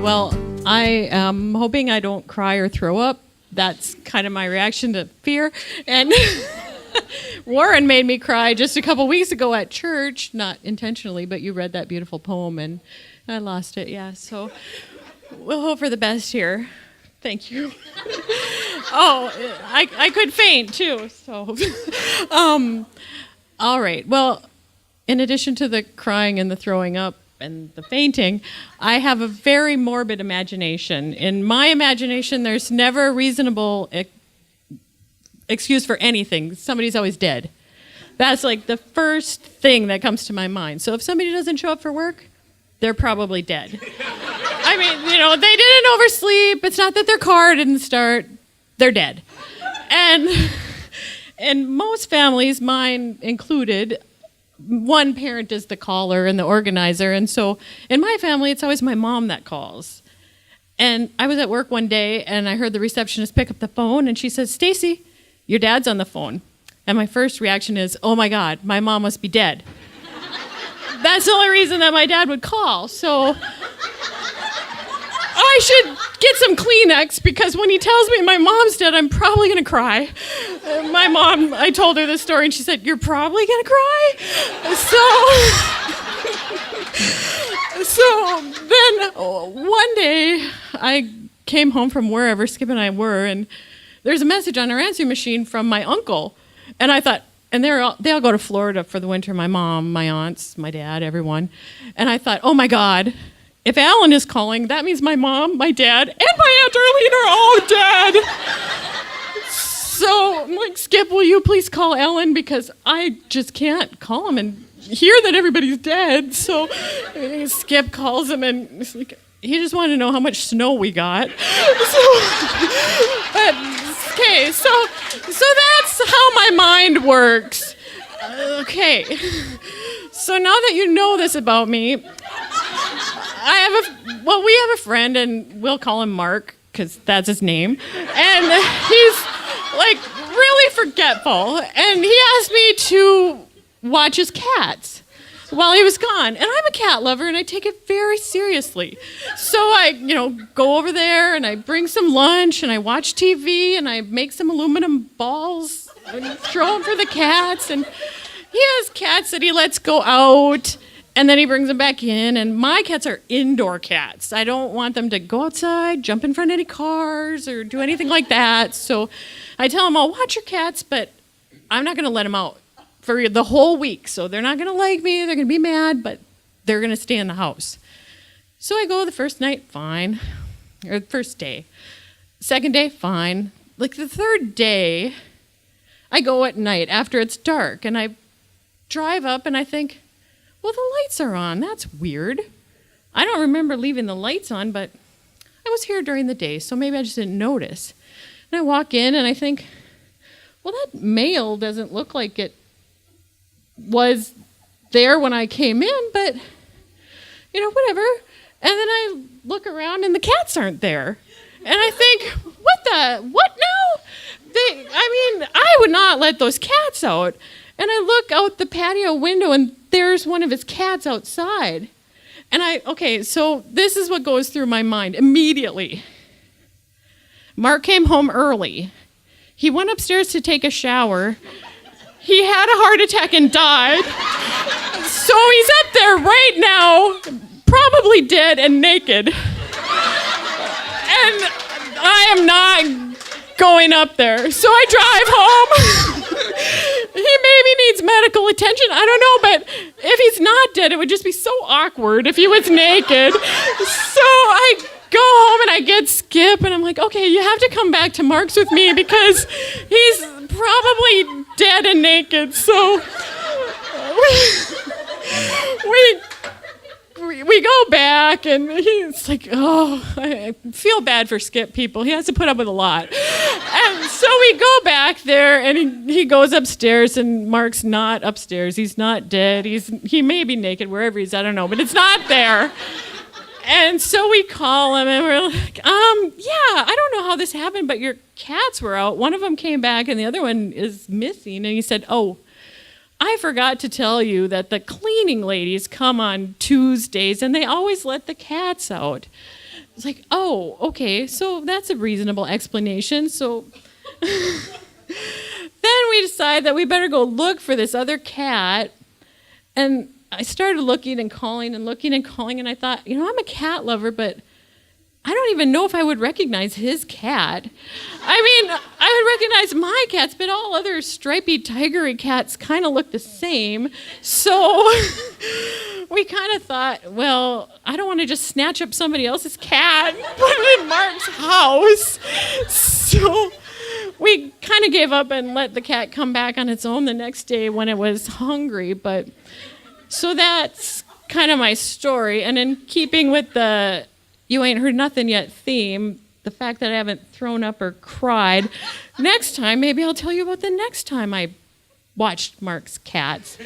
well, I am hoping I don't cry or throw up. That's kind of my reaction to fear. And Warren made me cry just a couple weeks ago at church, not intentionally, but you read that beautiful poem and I lost it, yeah. So we'll hope for the best here. Thank you. Oh, I could faint too, so. All right, well, in addition to the crying and the throwing up and the fainting, I have a very morbid imagination. In my imagination, there's never a reasonable excuse for anything. Somebody's always dead. That's like the first thing that comes to my mind. So if somebody doesn't show up for work, they're probably dead. I mean, you know, they didn't oversleep. It's not that their car didn't start. They're dead. And most families, mine included, one parent is the caller and the organizer. And so in my family, it's always my mom that calls. And I was at work one day and I heard the receptionist pick up the phone and she says, "Stacy, your dad's on the phone." And my first reaction is, oh my God, my mom must be dead. That's the only reason that my dad would call. So I should get some Kleenex because when he tells me my mom's dead, I'm probably going to cry. My mom, I told her this story and she said, "You're probably going to cry?" So then one day I came home from wherever Skip and I were, and there's a message on our answering machine from my uncle. And I thought, and they all go to Florida for the winter, my mom, my aunts, my dad, everyone. And I thought, oh my God, if Alan is calling, that means my mom, my dad, and my Aunt Arlene are all dead. So I'm like, Skip, will you please call Alan? Because I just can't call him and hear that everybody's dead. So Skip calls him and he's like, he just wanted to know how much snow we got. Okay, so that's how my mind works. Okay, so now that you know this about me, we have a friend, and we'll call him Mark, because that's his name, and he's, like, really forgetful, and he asked me to watch his cats while he was gone, and I'm a cat lover, and I take it very seriously. So I, go over there, and I bring some lunch, and I watch TV, and I make some aluminum balls, and throw them for the cats, and he has cats that he lets go out, and then he brings them back in, and my cats are indoor cats. I don't want them to go outside, jump in front of any cars, or do anything like that, so I tell him, I'll watch your cats, but I'm not going to let them out for the whole week. So they're not going to like me, they're going to be mad, but they're going to stay in the house. So I go the first night, fine. Or the first day. Second day, fine. Like the third day, I go at night after it's dark, and I drive up and I think, well, the lights are on. That's weird. I don't remember leaving the lights on, but I was here during the day, so maybe I just didn't notice. And I walk in and I think, well, that mail doesn't look like it was there when I came in, but, whatever. And then I look around and the cats aren't there. And I think, what now? I would not let those cats out. And I look out the patio window and there's one of his cats outside. And so this is what goes through my mind immediately. Mark came home early. He went upstairs to take a shower. He had a heart attack and died. So he's up there right now, probably dead and naked. And I am not going up there. So I drive home. He maybe needs medical attention. I don't know, but if he's not dead, it would just be so awkward if he was naked. So I go home and I get Skip, and I'm like, okay, you have to come back to Mark's with me because he's probably dead and naked. So we go back, and he's like, oh, I feel bad for Skip, people. He has to put up with a lot. And so we go back there, and he goes upstairs, and Mark's not upstairs. He's not dead. He may be naked wherever he's, I don't know, but it's not there. And so we call him, and we're like, yeah, I don't know how this happened, but your cats were out. One of them came back, and the other one is missing. And he said, oh, I forgot to tell you that the cleaning ladies come on Tuesdays, and they always let the cats out. it's like, oh, okay, so that's a reasonable explanation. So then we decide that we better go look for this other cat. And I started looking and calling and looking and calling, and I thought, I'm a cat lover, but I don't even know if I would recognize his cat. I mean, I would recognize my cats, but all other stripy, tigery cats kind of look the same. So we kind of thought, well, I don't want to just snatch up somebody else's cat and put it in Mark's house. So we kind of gave up and let the cat come back on its own the next day when it was hungry. But so that's kind of my story. And in keeping with the You Ain't Heard Nothin Yet theme, the fact that I haven't thrown up or cried, next time, maybe I'll tell you about the next time I watched Mark's cats.